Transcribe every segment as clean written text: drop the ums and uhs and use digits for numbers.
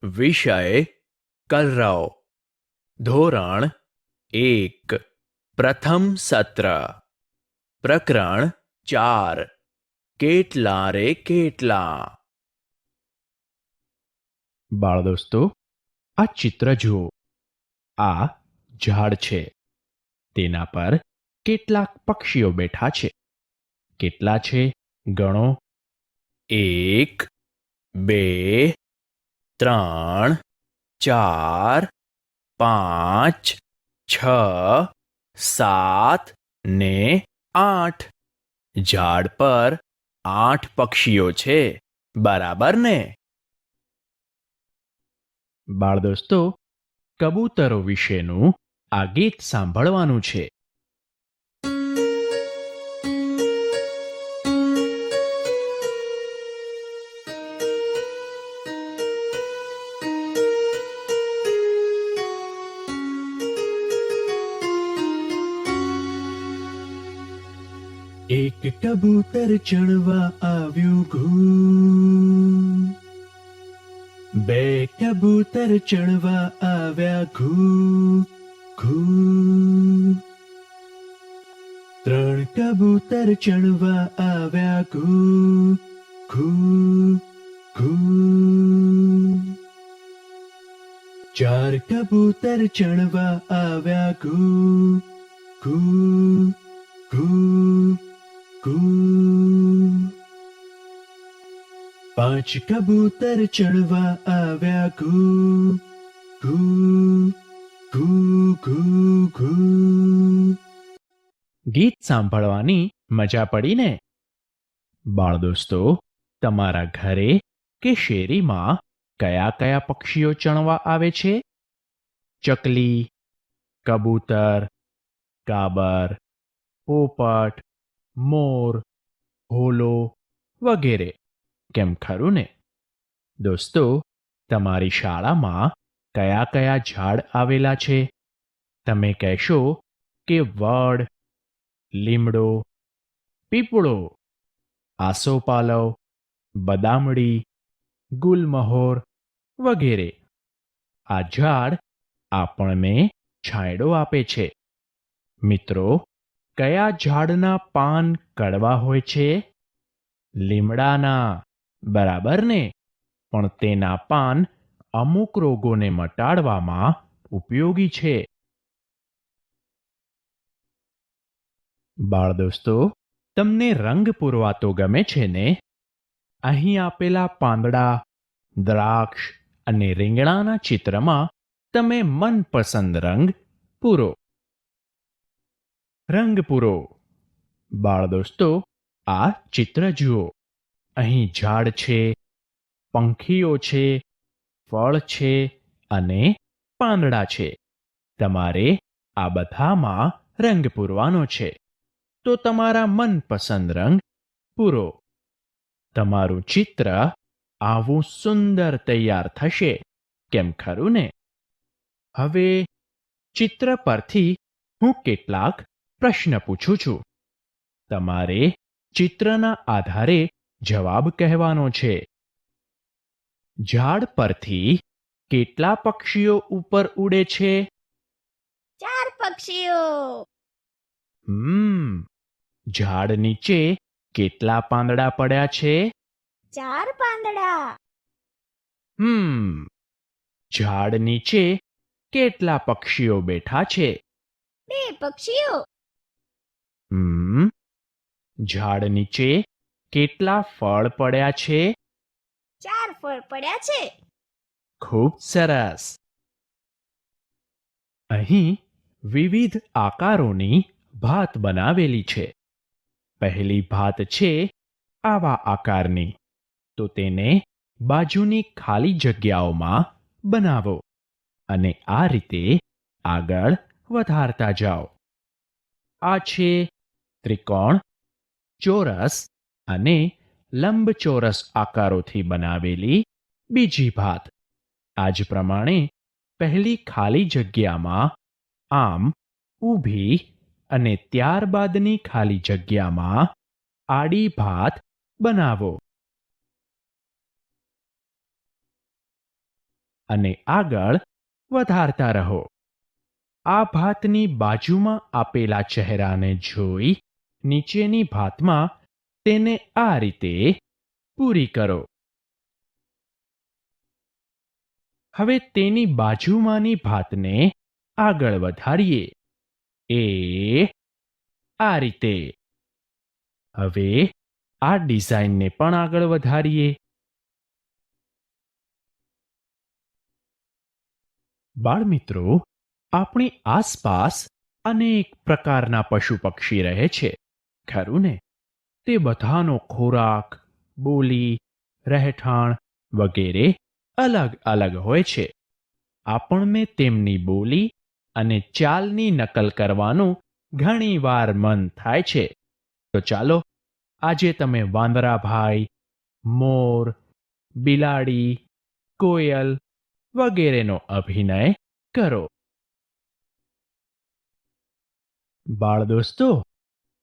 વિષય કલરવ. ધોરણ 1, પ્રથમ સત્ર. પ્રકરણ 4, કેટલા રે કેટલા. બાળદોસ્તો, આ ચિત્ર જુઓ. આ ઝાડ છે. તેના પર કેટલાક પક્ષીઓ બેઠા છે. કેટલા છે ગણો. 1, 2, 3, 4, 5, 6, 7 ને 8. ઝાડ પર 8 પક્ષીઓ છે, બરાબર ને? બાળદોસ્તો, કબૂતરો વિશેનું આ ગીત સાંભળવાનું છે. એક કબૂતર ચણવા આવ્યું ઘૂ. બે કબૂતર ચણવા આવ્યા ઘૂ ઘૂ. ત્રણ કબૂતર ચણવા આવ્યા ઘૂ ઘૂ ઘૂ. ચાર કબૂતર ચણવા આવ્યા ઘૂ ઘૂ ઘૂ ઘૂ. પાંચ કબૂતર ચણવા આવ્યા ઘૂ ઘૂ ઘૂ ઘૂ ઘૂ. ગીત સાંભળવાની મજા પડી ને? બાળદોસ્તો, તમારા ઘરે કે શેરીમાં કયા કયા પક્ષીઓ ચણવા આવે છે? ચકલી, કબૂતર, કાબર, પોપટ, મોર, હોલો વગેરે. કેમ ખરું ને? દોસ્તો, તમારી શાળામાં કયા કયા ઝાડ આવેલા છે? તમે કહેશો કે વડ, લીમડો, પીપળો, આસોપાલવ, બદામડી, ગુલમહોર વગેરે. આ ઝાડ આપણને છાંયડો આપે છે. મિત્રો, કયા ઝાડના પાન કડવા હોય છે? લીમડાના, બરાબર ને? પણ તેના પાન અમુક રોગોને મટાડવામાં ઉપયોગી છે. બાળદોસ્તો, તમને રંગ પૂરવા તો ગમે છે ને? અહીં આપેલા પાંદડા, દ્રાક્ષ અને રીંગણાના ચિત્રમાં તમે મનપસંદ રંગ પૂરો. રંગ પૂરો. બાળદોસ્તો, આ ચિત્ર જુઓ. અહીં ઝાડ છે, પંખીઓ છે, ફળ છે અને પાંદડા છે. તમારે આ બધામાં રંગ પૂરવાનો છે. તો તમારા મનપસંદ રંગ પૂરો. તમારું ચિત્ર આવું સુંદર તૈયાર થશે. કેમ ખરું ને? હવે ચિત્ર પરથી હું કેટલાક પ્રશ્ન પૂછું છું. તમારે ચિત્રના આધારે જવાબ કહેવાનો છે. ઝાડ પરથી કેટલા પક્ષીઓ ઉપર ઉડે છે? 4 પક્ષીઓ. ઝાડ નીચે કેટલા પાંદડા પડ્યા છે? 4 પાંદડા. ઝાડ નીચે કેટલા પક્ષીઓ બેઠા છે? 2 પક્ષીઓ. ઝાડ નીચે કેટલા ફળ પડ્યા છે? 4 ફળ પડ્યા છે. ખૂબ સરસ. અહીં વિવિધ આકારોની ભાત બનાવેલી છે. પહેલી ભાત છે આવા આકારની. તો તેને બાજુની ખાલી જગ્યાઓમાં બનાવો અને આ રીતે આગળ વધારતા જાઓ. આ છે ત્રિકોણ, ચોરસ અને લંબચોરસ આકારોથી બનાવેલી બીજી ભાત. આ જ પ્રમાણે પહેલી ખાલી જગ્યામાં આમ ઊભી અને ત્યારબાદની ખાલી જગ્યામાં આડી ભાત બનાવો. અને આગળ વધારતા રહો. આ ભાતની બાજુમાં આપેલા ચહેરાને જોઈ નીચેની ભાતમાં તેને આ રીતે પૂરી કરો. હવે તેની બાજુમાંની ભાતને આગળ વધારીએ. આ રીતે. હવે આ ડિઝાઇનને પણ આગળ વધારીએ. બાળમિત્રો, આપણી આસપાસ અનેક પ્રકારના પશુ પક્ષી રહે છે, ખરું ને? તે બધાનો ખોરાક, બોલી, રહેઠાણ વગેરે અલગ અલગ હોય છે. આપણને તેમની બોલી અને ચાલની નકલ કરવાનું ઘણીવાર મન થાય છે. તો ચાલો આજે તમે વાંદરાભાઈ, મોર, બિલાડી, કોયલ વગેરેનો અભિનય કરો. બાળ દોસ્તો,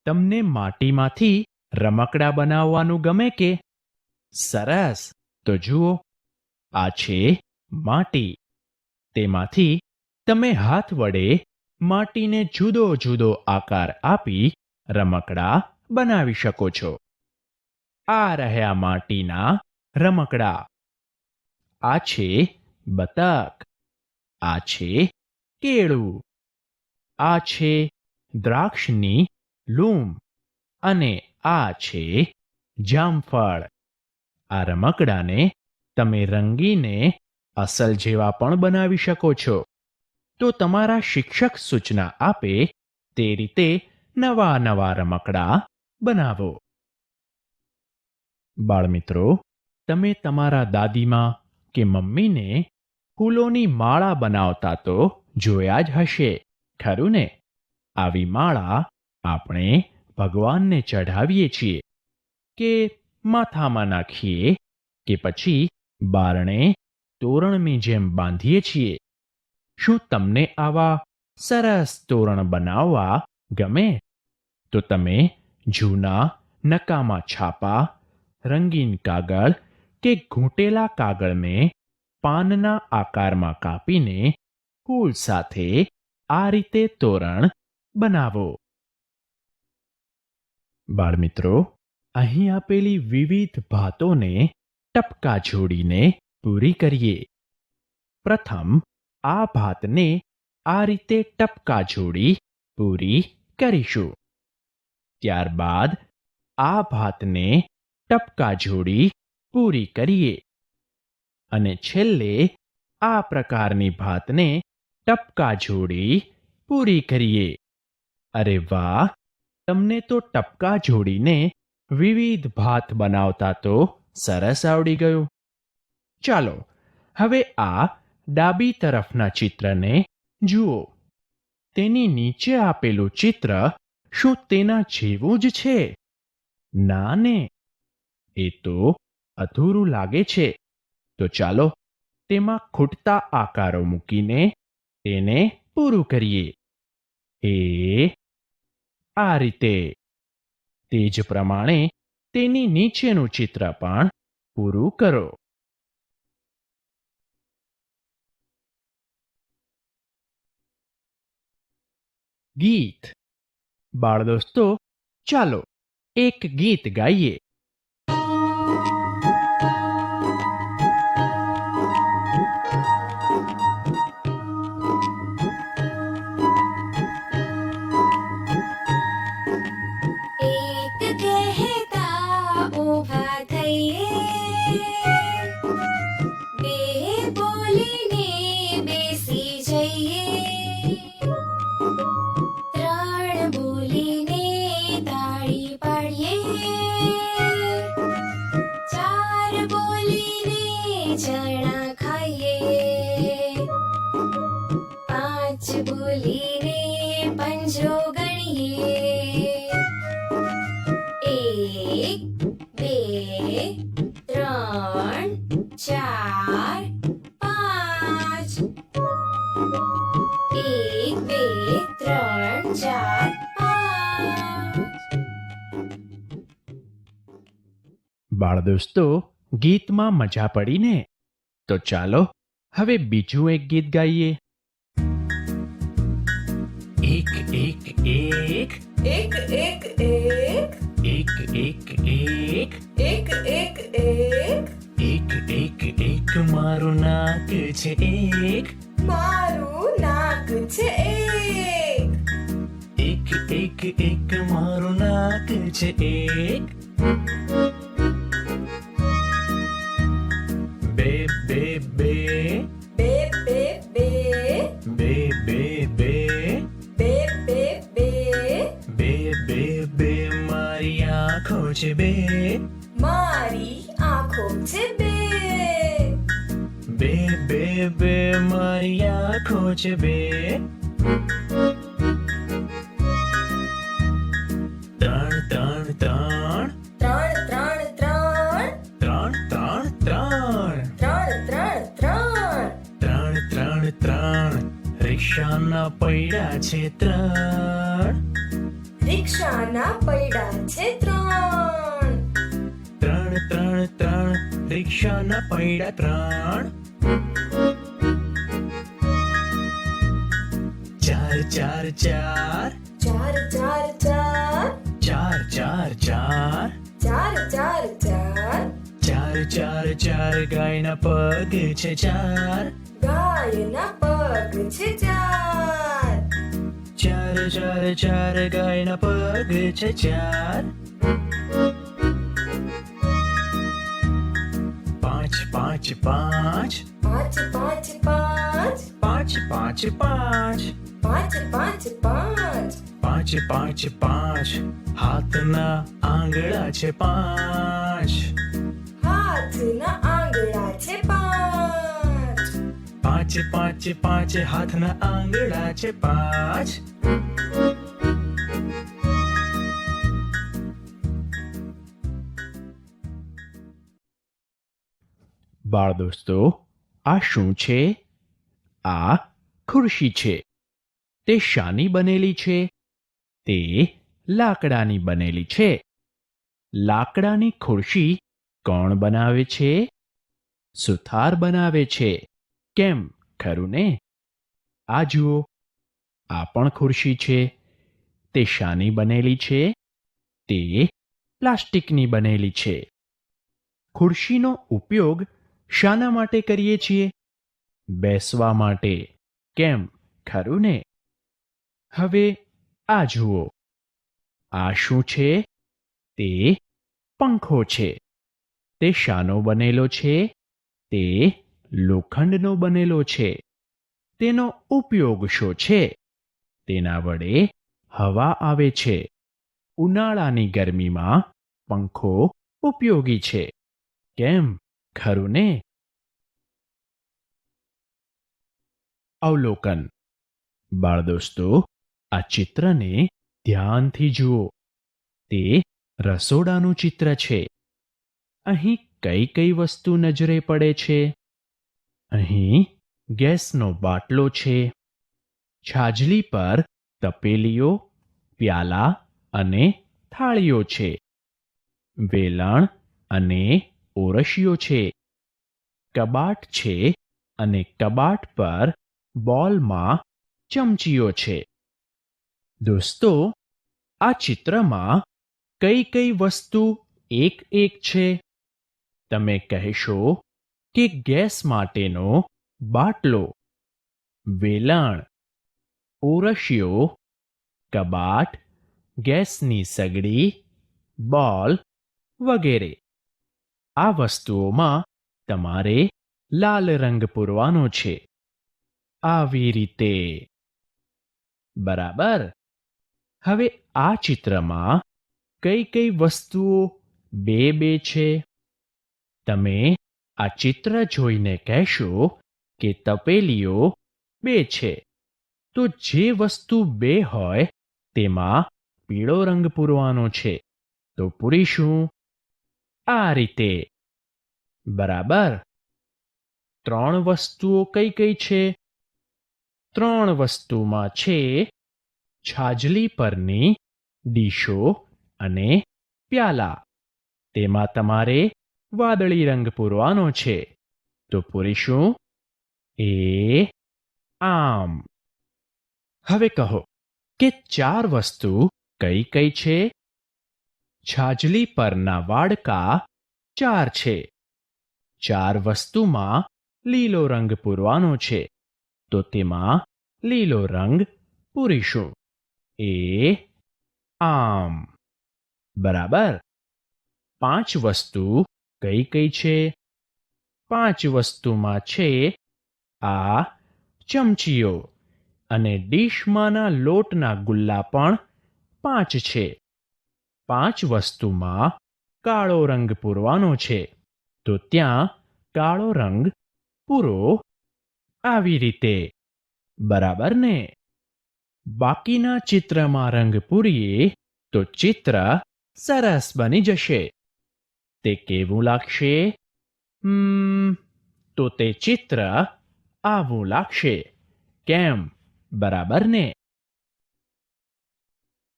તમને માટીમાંથી રમકડા બનાવવાનું ગમે કે? સરસ. તો જુઓ, આ છે માટી. તેમાંથી તમે હાથ વડે માટીને જુદો જુદો આકાર આપી રમકડા બનાવી શકો છો. આ રહ્યા માટીના રમકડા. આ છે બતક, આ છે કેળું, આ છે દ્રાક્ષની લૂમ અને આ છે જામફળ. આ રમકડાને તમે રંગીને અસલ જેવા પણ બનાવી શકો છો. તો તમારા શિક્ષક સૂચના આપે તે રીતે નવા નવા રમકડા બનાવો. બાળમિત્રો, તમે તમારા દાદીમા કે મમ્મીને ફૂલોની માળા બનાવતા તો જોયા જ હશે, ખરું ને? આવી માળા આપણે ભગવાનને ચઢાવીએ છીએ કે માથામાં નાખીએ કે પછી બારણે તોરણની જેમ બાંધીએ છીએ. શું તમને આવા સરસ તોરણ બનાવવા ગમે? તો તમે જૂના નકામા છાપા, રંગીન કાગળ કે ઘૂંટેલા કાગળને પાનના આકારમાં કાપીને ફૂલ સાથે આ રીતે તોરણ બનાવો. બાળમિત્રો, અહીં આપેલી વિવિધ ભાતોને ટપકા જોડીને પૂરી કરીએ. પ્રથમ આ ભાતને આ રીતે ટપકા જોડી પૂરી કરીશું. ત્યારબાદ આ ભાતને ટપકા જોડી પૂરી કરીએ અને છેલ્લે આ પ્રકારની ભાતને ટપકા જોડી પૂરી કરીએ. અરે વાહ! તમને તો ટપકા જોડીને વિવિધ ભાત બનાવતા તો સરસ આવડી ગયું. ચાલો હવે આ ડાબી તરફના ચિત્રને જુઓ. તેની નીચે આપેલું ચિત્ર શું તેના જેવું જ છે? ના ને, એ તો અધૂરું લાગે છે. તો ચાલો તેમાં ખૂટતા આકારો મૂકીને તેને પૂરું કરીએ. આ રીતે. તે જ પ્રમાણે તેની નીચેનું ચિત્ર પણ પૂરું કરો. ગીત. બાળ દોસ્તો, ચાલો એક ગીત ગાઈએ. બાળ દોસ્તો, ગીતમાં મજા પડી ને? તો ચાલો હવે બીજું એક ગીત ગાઈએ. એક એક એક એક એક એક એક એક એક એક એક એક એક એક એક મારું નાક છે એક મારું નાક છે એક એક એક એક મારું નાક છે એક બે બે બે બે બે બે બે બે બે બે બે બે બે બે બે મારી આંખો છે બે મારી આંખો છે બે બે બે બે મારી આંખો છે બે ત્રણ ત્રણ ત્રણ ત્રણ ત્રણ ત્રણ ત્રણ ત્રણ ત્રણ ત્રણ ત્રણ ત્રણ ત્રણ ત્રણ ત્રણ રિક્ષાના પૈડા છે ત્રણ રિક્ષાના પૈડા છે ત્રણ ત્રણ ત્રણ ત્રણ રિક્ષાના પૈડા ત્રણ ચાર ચાર ચાર ચાર ચાર ચાર ચાર ચાર ચાર ચાર ચાર ચાર ચાર ચાર ચાર ગાયના પગ છે ચાર ગાયના પગ છે ચાર ચાર ચાર ચાર ગાયના પગ છે ચાર પાંચ પાંચ પાંચ પાંચ પાંચ પાંચ પાંચ પાંચ પાંચ પાંચ પાંચ પાંચ પાંચ પાંચ પાંચ હાથના આંગળા છે પાંચ હાથના આંગળા છે પાંચ પાંચ પાંચ પાંચ હાથના આંગળા છે પાંચ બાળ દોસ્તો, આ શું છે? આ ખુરશી છે. તે શાની બનેલી છે? તે લાકડાની બનેલી છે. લાકડાની ખુરશી કોણ બનાવે છે? સુથાર બનાવે છે. કેમ, ખરું ને? આ જુઓ, આ પણ ખુરશી છે. તે શાની બનેલી છે? તે પ્લાસ્ટિકની બનેલી છે. ખુરશીનો ઉપયોગ શાના માટે કરીએ છીએ? બેસવા માટે. કેમ, ખરું ને? હવે આ જુઓ, આ શું છે? તે પંખો છે. તે શાનો બનેલો છે? તે લોખંડનો બનેલો છે. તેનો ઉપયોગ શો છે? તેના વડે હવા આવે છે. ઉનાળાની ગરમીમાં પંખો ઉપયોગી છે. કેમ, ખરું ને? અવલોકન. બાળ દોસ્તો, આ ચિત્રને ધ્યાનથી જુઓ. તે રસોડાનું ચિત્ર છે. અહીં કઈ કઈ વસ્તુ નજરે પડે છે? અહીં ગેસનો બાટલો છે. છાજલી પર તપેલીઓ, પ્યાલા અને થાળીઓ છે. વેલણ અને ઓરશીઓ છે. કબાટ છે અને કબાટ પર બોલમાં ચમચીઓ છે. દોસ્તો, આ ચિત્રમાં કઈ કઈ વસ્તુ એક એક છે? તમે કહેશો કે ગેસ માટેનો બાટલો, વેલણ, ઓરશીઓ, કબાટ, ગેસની સગડી, બોલ વગેરે. આ વસ્તુઓમાં તમારે લાલ રંગ પૂરવાનો છે. આવી રીતે. બરાબર. હવે આ ચિત્રમાં કઈ કઈ વસ્તુઓ બે બે છે? તમે આ ચિત્ર જોઈને કહેશો કે તપેલીઓ બે છે. તો જે વસ્તુ બે હોય તેમાં પીળો રંગ પૂરવાનો છે. તો પૂરીશું આ રીતે. બરાબર. ત્રણ વસ્તુઓ કઈ કઈ છે? ત્રણ વસ્તુમાં છે છાજલી પરની ડીશો અને પ્યાલા. તેમાં તમારે વાદળી રંગ પૂરવાનો છે. તો પૂરીશું એ આમ. હવે કહો કે 4 વસ્તુ કઈ કઈ છે? છાજલી પરના વાડકા 4 છે. 4 વસ્તુમાં લીલો રંગ પૂરવાનો છે, તો તેમાં લીલો રંગ પૂરીશું. એ આમ. બરાબર. 5 વસ્તુ કઈ કઈ છે? 5 વસ્તુમાં છે આ ચમચીઓ, અને ડીશમાંના લોટના ગુલ્લા પણ 5 છે. 5 વસ્તુમાં કાળો રંગ પૂરવાનો છે, તો ત્યાં કાળો રંગ પૂરો. આવી રીતે. બરાબર ને? બાકીના ચિત્રમાં રંગ પૂરીએ તો ચિત્ર સરસ બની જશે. તે કેવું લાગશે? તો તે ચિત્ર આવું લાગશે. કેમ? બરાબર ને?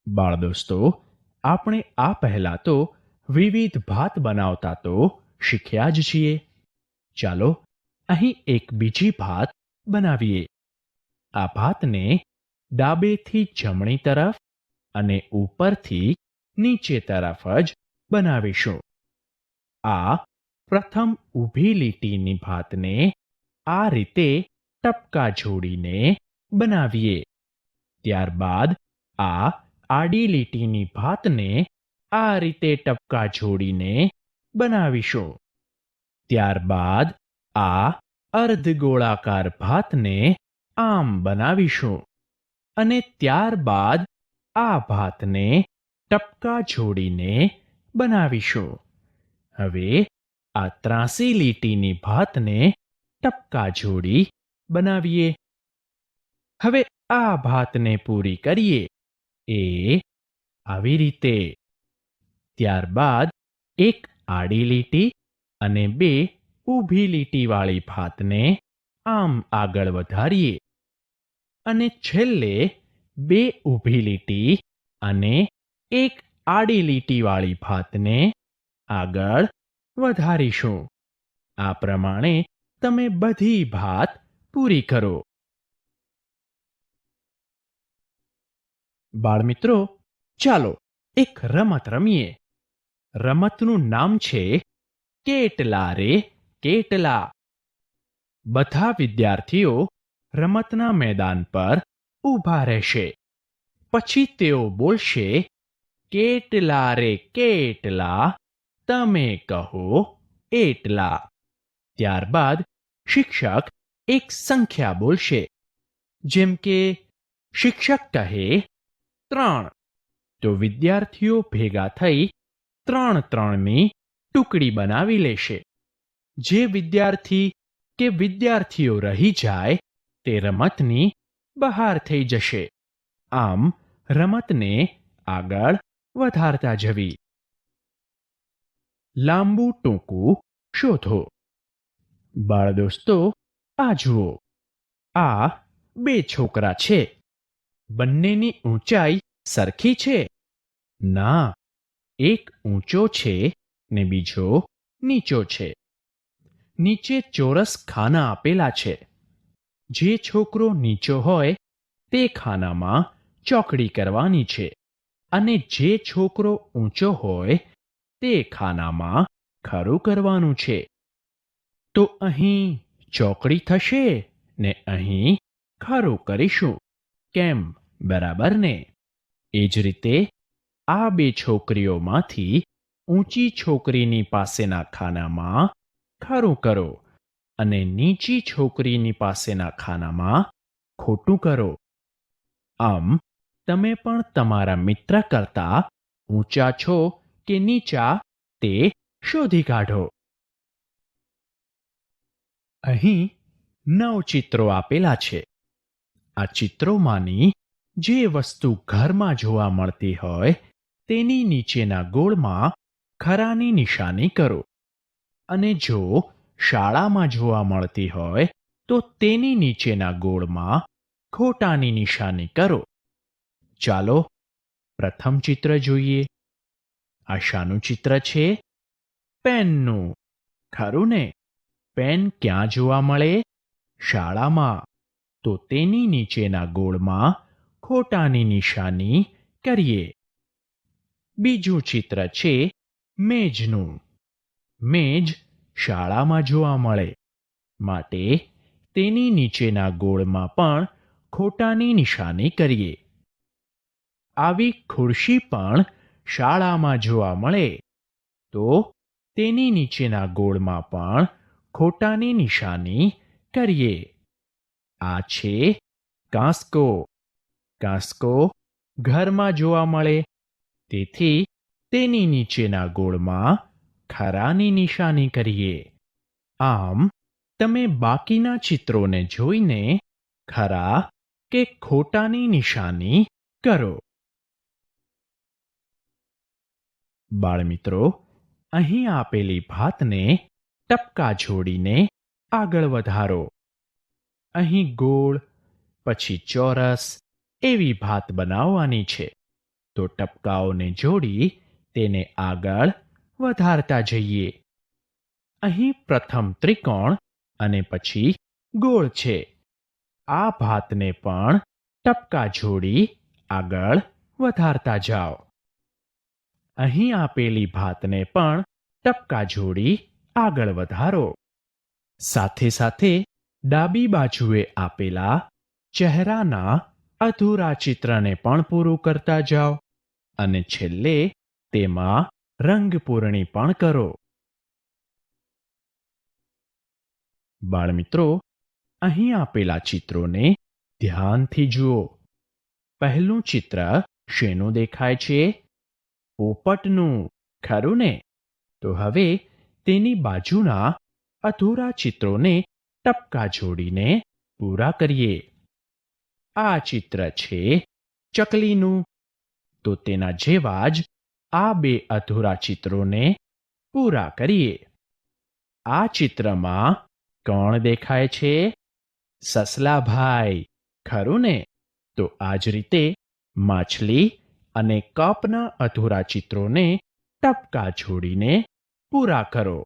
બાળદોસ્તો, આપણે આ પહેલા તો વિવિધ ભાત બનાવતા તો શીખ્યા જ છીએ. ચાલો અહીં એક બીજી ભાત બનાવીએ. આ ભાતને ડાબેથી જમણી તરફ અને ઉપરથી નીચે તરફ જ બનાવીશું. આ પ્રથમ ઊભી લીટીની ભાતને આ રીતે ટપકા જોડીને બનાવીએ. ત્યારબાદ આ આડી લીટીની ભાતને આ રીતે ટપકા જોડીને બનાવીશું. ત્યારબાદ આ અર્ધગોળાકાર ભાતને આમ બનાવીશું, અને ત્યારબાદ આ ભાતને ટપકા જોડીને બનાવીશું. હવે આ ત્રાંસી લીટીની ભાતને ટપકા જોડી બનાવીએ. હવે આ ભાતને પૂરી કરીએ. એ આવી રીતે. ત્યારબાદ એક આડી લીટી અને 2 ઊભી લીટીવાળી ભાતને આમ આગળ વધારીએ, અને છેલ્લે 2 ઊભી લીટી અને 1 આડી લીટીવાળી ભાતને આગળ વધારીશું. આ પ્રમાણે તમે બધી ભાત પૂરી કરો. બાળમિત્રો, ચાલો એક રમત રમીએ. રમતનું નામ છે કેટલા રે કેટલા. બધા વિદ્યાર્થીઓ રમતના મેદાન પર ઊભા રહેશે. પછી તેઓ બોલશે, કેટલા રે કેટલા, તમે કહો એટલા. ત્યારબાદ શિક્ષક એક સંખ્યા બોલશે. જેમ કે શિક્ષક કહે 3, તો વિદ્યાર્થીઓ ભેગા થઈ 3-3ની ટુકડી બનાવી લેશે. જે વિદ્યાર્થી કે વિદ્યાર્થીઓ રહી જાય તે રમતની બહાર થઈ જશે. આમ રમતને આગળ વધારતા જવી. લાંબુ ટૂંકું શોધો. બાળદોસ્તો, આ જુઓ. આ 2 છોકરા છે. બંનેની ઊંચાઈ સરખી છે? ના, એક ઊંચો છે ને બીજો નીચો છે. નીચે ચોરસ ખાના આપેલા છે. જે છોકરો નીચો હોય તે ખાનામાં ચોકડી કરવાની છે, અને જે છોકરો ઊંચો હોય તે ખાનામાં ખરું કરવાનું છે. તો અહીં ચોકડી થશે ને અહીં ખરું કરીશું. કેમ? બરાબર ને? એ જ રીતે આ 2 છોકરીઓમાંથી ઊંચી છોકરીની પાસેના ખાનામાં ખરું કરો, અને નીચી છોકરીની પાસેના ખાનામાં ખોટું કરો. આમ તમે પણ તમારા મિત્ર કરતા ઊંચા છો કે નીચા તે શોધી કાઢો. અહીં 9 ચિત્રો આપેલા છે. આ ચિત્રોમાંની જે વસ્તુ ઘરમાં જોવા મળતી હોય તેની નીચેના ગોળમાં ખરાની નિશાની કરો, અને જો શાળામાં જોવા મળતી હોય તો તેની નીચેના ગોળમાં ખોટાની નિશાની કરો. ચાલો પ્રથમ ચિત્ર જોઈએ. આ શાનું ચિત્ર છે? પેનનું. ખરું ને? પેન ક્યાં જોવા મળે? શાળામાં, તો તેની નીચેના ગોળમાં ખોટાની નિશાની કરીએ. બીજું ચિત્ર છે મેજનું. મેજ શાળામાં જોવા મળે, માટે તેની નીચેના ગોળમાં પણ ખોટાની નિશાની કરીએ. આવી ખુરશી પણ શાળામાં જોવા મળે, તો તેની નીચેના ગોળમાં પણ ખોટાની નિશાની કરીએ. આ છે કાંસકો. કાંસકો ઘરમાં જોવા મળે, તેથી તેની નીચેના ગોળમાં ખરાની નિશાની કરીએ. આમ તમે બાકીના ચિત્રોને જોઈને ખરા કે ખોટાની નિશાની કરો. બાળમિત્રો, અહીં આપેલી ભાતને ટપકા જોડીને આગળ વધારો. અહીં ગોળ, પછી ચોરસ એવી ભાત બનાવવાની છે, તો ટપકાઓને જોડી તેને આગળ વધારતા જઈએ. અહીં પ્રથમ ત્રિકોણ અને પછી ગોળ છે. આ ભાતને પણ ટપકા જોડી આગળ વધારતા જાઓ. અહીં આપેલી ભાતને પણ ટપકા જોડી આગળ વધારો. સાથે સાથે ડાબી બાજુએ આપેલા ચહેરાના અધૂરા ચિત્રને પણ પૂરું કરતા જાઓ અને છેલ્લે તેમાં રંગ પૂરણી પણ કરો. બાળમિત્રો, અહીં આપેલા ચિત્રોને ધ્યાનથી જુઓ. પહેલું ચિત્ર શેનું દેખાય છે? પોપટનું, ખરું ને? તો હવે તેની બાજુના અધૂરા ચિત્રોને ટપકા જોડીને પૂરા કરીએ. આ ચિત્ર છે ચકલીનું, તો તેના જેવા જ આ બે અધૂરા ચિત્રોને પૂરા કરીએ. આ ચિત્રમાં કોણ દેખાય છે? સસલાભાઈ, ખરું ને? તો આ જ રીતે માછલી અને કપના અધૂરા ચિત્રોને ટપકા જોડીને પૂરા કરો.